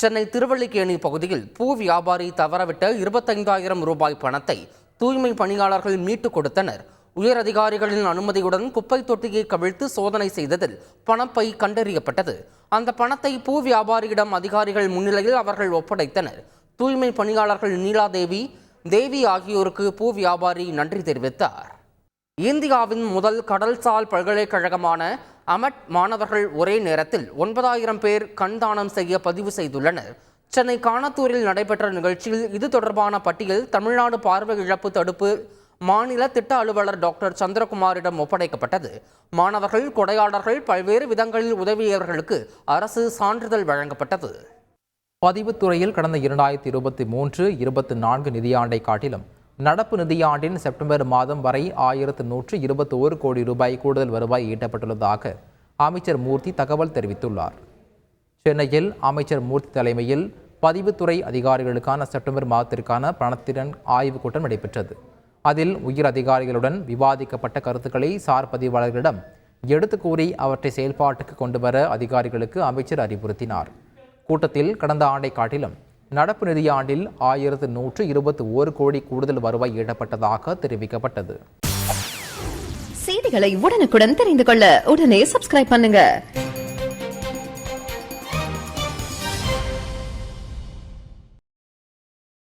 சென்னை திருவல்லிக்கேணி பகுதியில் பூ வியாபாரி தவறவிட்ட 25,000 ரூபாய் பணத்தை தூய்மை பணியாளர்கள் மீட்டுக் கொடுத்தனர். உயர் அதிகாரிகளின் அனுமதியுடன் குப்பை தொட்டியை கவிழ்த்து சோதனை செய்ததில் பணப்பை கண்டறியப்பட்டது. அந்த பணத்தை பூ வியாபாரியிடம் அதிகாரிகள் முன்னிலையில் அவர்கள் ஒப்படைத்தனர். தூய்மை பணியாளர்கள் நீலாதேவி, தேவி ஆகியோருக்கு பூ வியாபாரி நன்றி தெரிவித்தார். இந்தியாவின் முதல் கடல்சால் பல்கலைக்கழகமான அமட் மாணவர்கள் ஒரே நேரத்தில் 9,000 பேர் கண்தானம் செய்ய பதிவு செய்துள்ளனர். சென்னை காணத்தூரில் நடைபெற்ற நிகழ்ச்சியில் இது தொடர்பான பட்டியல் தமிழ்நாடு பார்வை இழப்பு தடுப்பு மாநில திட்ட அலுவலர் டாக்டர் சந்திரகுமாரிடம் ஒப்படைக்கப்பட்டது. மாணவர்கள், கொடையாளர்கள், பல்வேறு விதங்களில் உதவியவர்களுக்கு அரசு சான்றிதழ் வழங்கப்பட்டது. பதிவுத்துறையில் கடந்த 2023-24 நிதியாண்டை காட்டிலும் நடப்பு நிதியாண்டின் செப்டம்பர் மாதம் வரை 1,121 கோடி ரூபாய் கூடுதல் வருவாய் ஈட்டப்பட்டுள்ளதாக அமைச்சர் மூர்த்தி தகவல் தெரிவித்துள்ளார். சென்னையில் அமைச்சர் மூர்த்தி தலைமையில் பதிவுத்துறை அதிகாரிகளுக்கான செப்டம்பர் மாதத்திற்கான பணத்திறன் ஆய்வுக் கூட்டம் நடைபெற்றது. அதில் உயர் அதிகாரிகளுடன் விவாதிக்கப்பட்ட கருத்துக்களை சார் பதிவாளர்களிடம் எடுத்து கூறி அவற்றை செயல்பாட்டுக்கு கொண்டு வர அதிகாரிகளுக்கு அமைச்சர் அறிவுறுத்தினார். கூட்டத்தில் கடந்த ஆண்டை காட்டிலும் நடப்பு நிதியாண்டில் 1,121 கோடி கூடுதல் வருவாய் ஈட்டப்பட்டதாக தெரிவிக்கப்பட்டது. செய்திகளை உடனுக்குடன் தெரிந்து கொள்ள உடனே சப்ஸ்கிரைப் பண்ணுங்க.